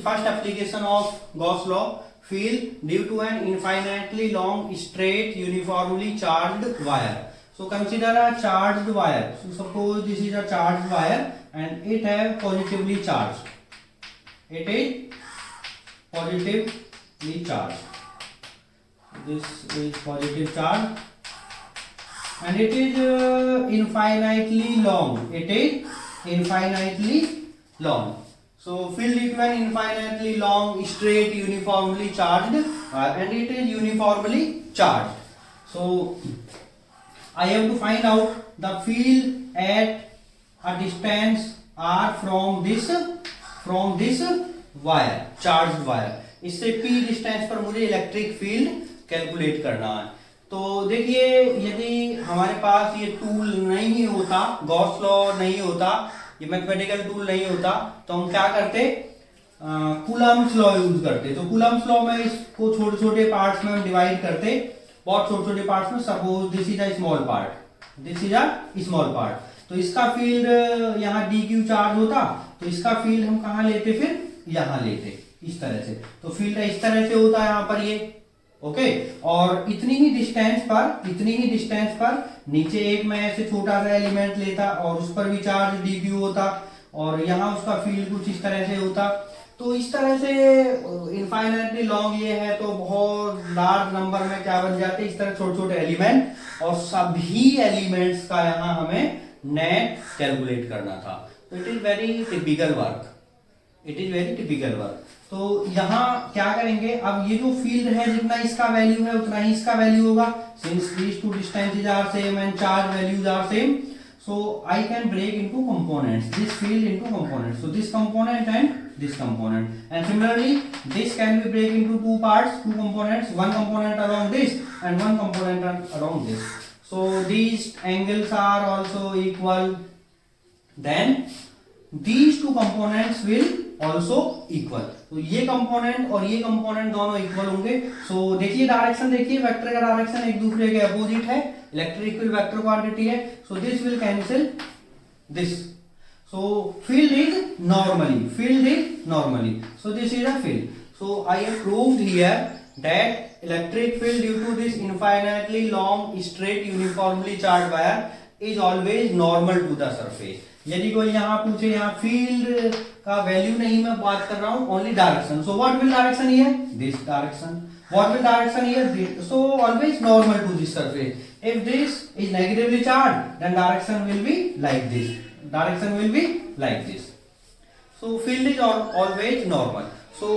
first application of Gauss law. Field due to an infinitely long, straight, uniformly charged wire. So consider a charged wire. So suppose this is a charged wire and it have positively charged. It is positively charged. This is positive charge and it is infinitely long. It is infinitely long. So field due to an infinitely long, straight, uniformly charged and it is uniformly charged. So I have to find out the field at a distance r from this wire, charged wire. इससे p distance पर मुझे electric field calculate करना है. तो देखिए, यदि हमारे पास ये टूल नहीं होता, गॉस लॉ नहीं होता, ये मैथमेटिकल टूल नहीं होता, तो हम क्या करते, कूलम्स लॉ यूज करते. तो कूलम्स लॉ में इसको छोटे छोटे पार्ट्स में हम डिवाइड करते, बहुत छोटे छोटे पार्ट्स में. Suppose this is a small part, this is a small part. तो इसका फील्ड यहाँ डी क्यू चार्ज होता, तो इसका फील्ड हम कहाँ लेते, फिर यहाँ लेते, इस तरह से. तो फील्ड इस तरह से होता है यहाँ पर ये. ओके, और इतनी ही डिस्टेंस पर नीचे एक मैं ऐसे छोटा सा एलिमेंट लेता और उस पर भी चार्ज डी क्यू होता और यहाँ उसका फील्ड कुछ इस तरह से होता. तो इस तरह से इनफाइनाइटली लॉन्ग ये है तो बहुत लार्ज नंबर में क्या बन जाते, इस तरह छोटे छोटे एलिमेंट, और सभी एलिमेंट्स का यहाँ हमें नेट कैलकुलेट करना था. तो it is very typical work. तो यहाँ क्या करेंगे, अब ये जो फील्ड है जितना इसका वैल्यू है उतना ही इसका वैल्यू होगा, since these two distances are same and charge values are same. So I can break into components, this field into components. So this component and this component, and similarly this can be break into two parts, two components, one component along this and one component along this. So these angles are also equal, then these two components will also equal. तो ये component और ये component दोनों equal होंगे. सो देखिए direction, देखिए vector का direction एक दूसरे के अपोजिट है, इलेक्ट्रिक फील्ड वेक्टर क्वांटिटी है. So this will cancel this. So field is normally, so this is a field. So I have proved here that electric field due to this infinitely long straight uniformly charged wire is always normal to the surface. यदि कोई यहाँ पूछे, यहाँ field का value नहीं मैं बात कर रहा हूं, only direction. So what will direction here, this direction. What will direction here, this. So always normal to this surface. If this is negatively charged then direction will be like this. So field is always normal. So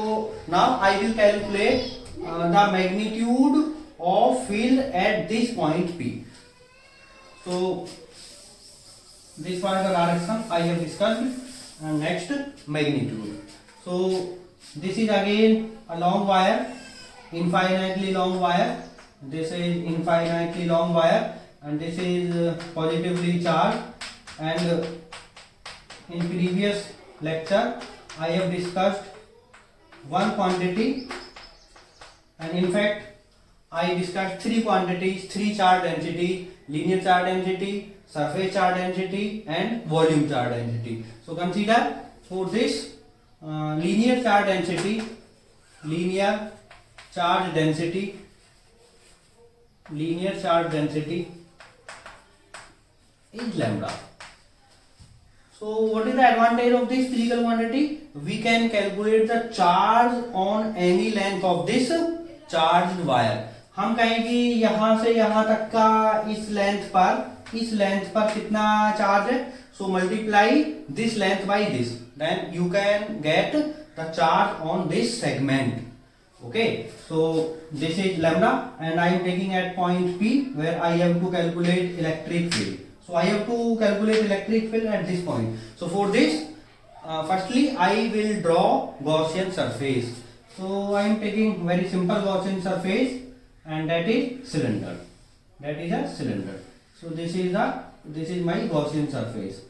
now I will calculate the magnitude of field at this point P. So this was the direction I have discussed, and next magnitude. So this is again a long wire, infinitely long wire. This is infinitely long wire, and this is positively charged. And in previous lecture I have discussed one quantity, and in fact I discussed three quantities, three charge density: linear charge density, surface charge density and volume charge density. So consider for this linear charge density is lambda. So what is the advantage of this physical quantity? We can calculate the charge on any length of this charged wire. हम कहेंगे यहां से यहां तक का इस length पर कितना चार्ज है. So multiply this length by this, then you can get the charge on this segment. Okay, so this is lambda, and I am taking at point P where I have to calculate electric field. So I have to calculate electric field at this point. So for this, firstly I will draw Gaussian surface. So I am taking very simple Gaussian surface, and that is cylinder. That is a cylinder. So this is my Gaussian surface.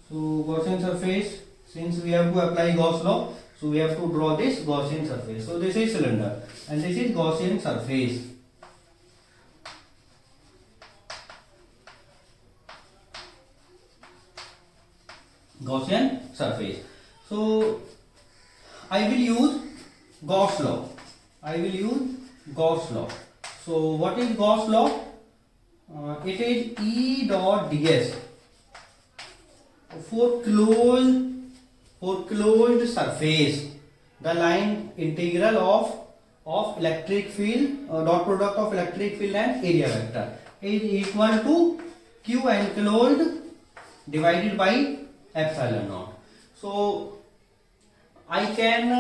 So Gaussian surface, since we have to apply Gauss law, so we have to draw this Gaussian surface. So this is cylinder, and this is Gaussian surface. So I will use Gauss law. I will use Gauss law. So what is Gauss law? It is E dot ds for closed surface. The line integral of electric field dot product of electric field and area vector is equal to q enclosed divided by epsilon naught. So I can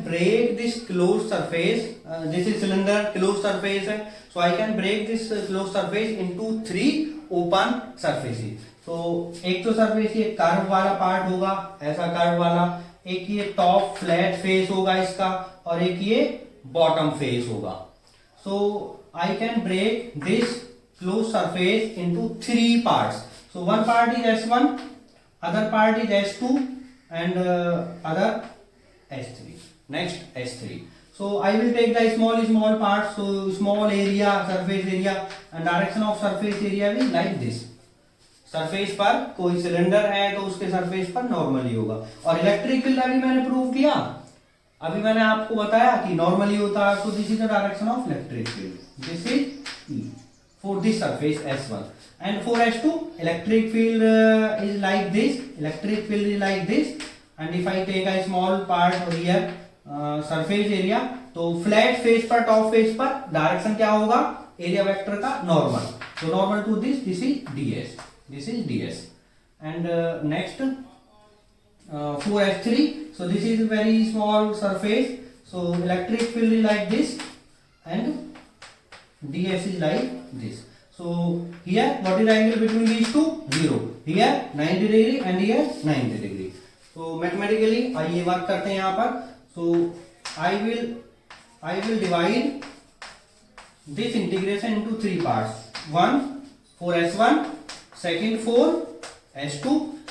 break this closed surface. This is cylinder closed surface है. So I can break this closed surface into 3 open surfaces. So एक तो surface ये curve वाला part होगा, ऐसा curve वाला, एक ये टॉप फ्लैट फेस होगा इसका, और एक ये बॉटम फेस होगा. So I can break this closed surface into 3 parts. So one part is S1, other part is S2, and other S3. Next S3. So I will take the small parts. So small area, surface area, and direction of surface area will like this. Surface पर कोई cylinder है तो उसके surface पर normally होगा. और electric field अभी मैंने प्रूव किया, अभी मैंने आपको बताया कि नॉर्मली होता है. So this is the direction of electric field. This is E for this surface S1. And for S2 electric field is like this. Electric field is like this. And if I take a small part here surface area, तो flat face पर, top face पर direction क्या होगा, area vector का normal. So normal to this is ds. This is ds. And next for S3. So this is a very small surface. So electric field is like this, and ds is like this. So here what is the angle between these two? 0. Here 90 degree and here 90 degree. So mathematically आइए बात करते हैं यहाँ पर. So I will divide this integration into 3 parts. One for S1, second for S2,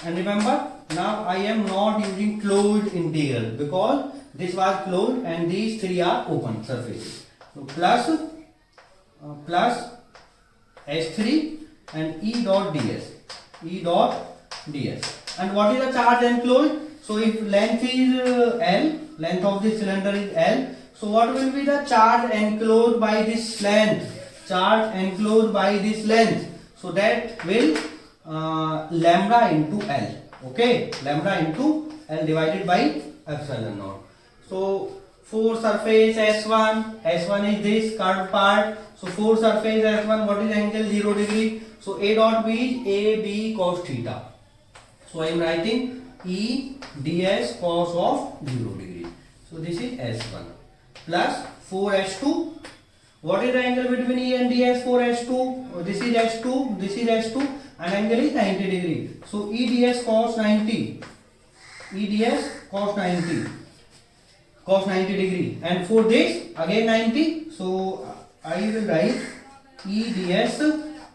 and remember now I am not using closed integral because this was closed and these 3 are open surfaces. So plus S3 and E dot ds. And what is the charge enclosed? So if length is L, length of this cylinder is L, so what will be the charge enclosed by this length? Charge enclosed by this length. So that will lambda into L. Okay, lambda into L divided by epsilon naught. So for surface S1 is this curved part. So for surface S1, what is angle? 0 degree. So A dot B is AB cos theta. So I am writing E ds cos of 0 degree. So this is S1 plus 4S2. What is the angle between E and ds for S2? This is S2, this is S2, and angle is 90 degree. So E ds cos 90. E ds cos 90. Cos 90 degree. And for this again 90. So I will write E ds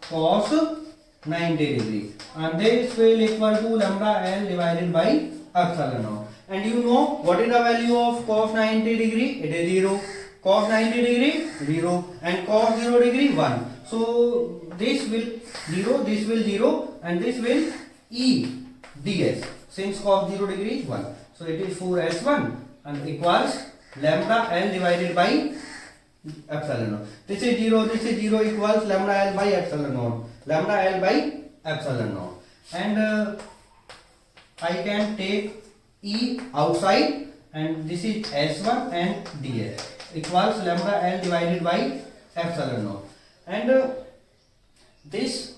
cos 90 degree. And this will equal to lambda L divided by epsilon naught. And you know what is the value of cos 90 degree? It is 0. Cos 90 degree 0, and cos 0 degree 1. So this will 0, this will 0, and this will E ds, since cos 0 degree is 1. So it is 4S1 and equals lambda L divided by epsilon naught. This is 0 equals lambda L by epsilon naught. Lambda L by epsilon naught. And I can take E outside, and this is S1 and ds equals lambda L divided by epsilon naught. And this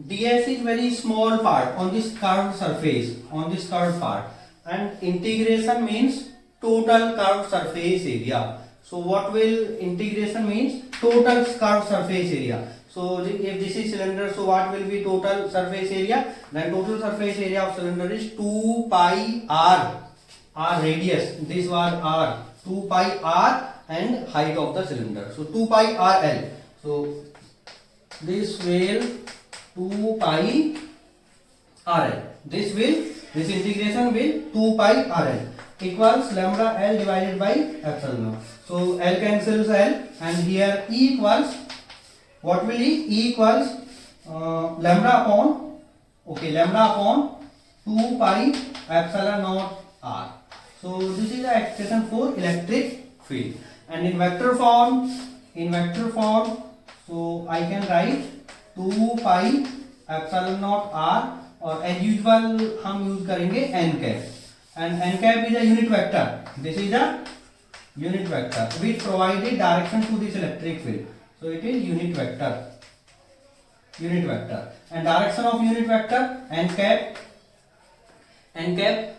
ds is very small part on this curved surface, on this curved part, and integration means total curved surface area. So what will integration means? Total curved surface area. So if this is cylinder, so what will be total surface area? Then total surface area of cylinder is 2 pi r radius. This was r, 2 pi r, and height of the cylinder. So 2 pi RL. So this will 2 pi RL. This integration will 2 pi RL equals lambda L divided by epsilon naught. So L cancels L, and here E equals, what will E? E equals lambda upon 2 pi epsilon naught R. So this is the expression for electric field. And in vector form, so I can write 2 pi epsilon naught r, और as usual हम use करेंगे n cap, and n cap is a unit vector. This is a unit vector which provided direction to this electric field. So it is unit vector, and direction of unit vector n cap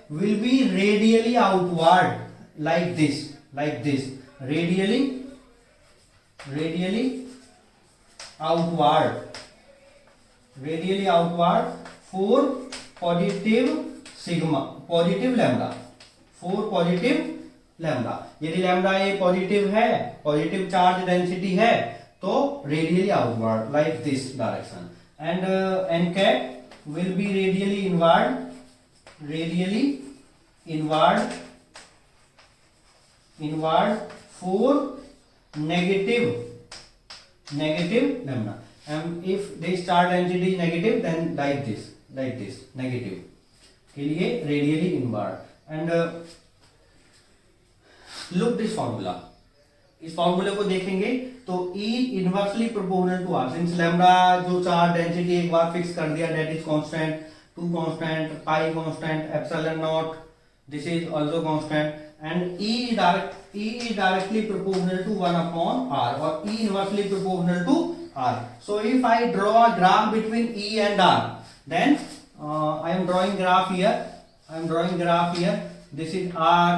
will be radially outward, like this, radially outward for positive lambda. यदि lambda ये positive है, positive charge density है, तो radially outward like this direction. And n cap will be radially inward for negative lambda. And if this charge density is negative, then like this, negative के लिए radially inward. And look this formula. इस फॉर्मूले को देखेंगे तो E inversely proportional to R, since lambda जो charge density एक बार फिक्स कर दिया, that is constant, 2 constant, pi constant, epsilon nought this is also constant, and E is directly proportional to 1 upon R, or E inversely proportional to R. So if I draw a graph between E and R, then I am drawing graph here. This is R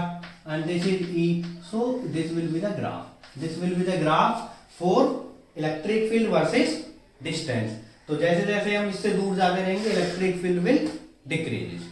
and this is E. So this will be the graph for electric field versus distance. तो जैसे जैसे हम इससे दूर जाते रहेंगे, electric field will decrease.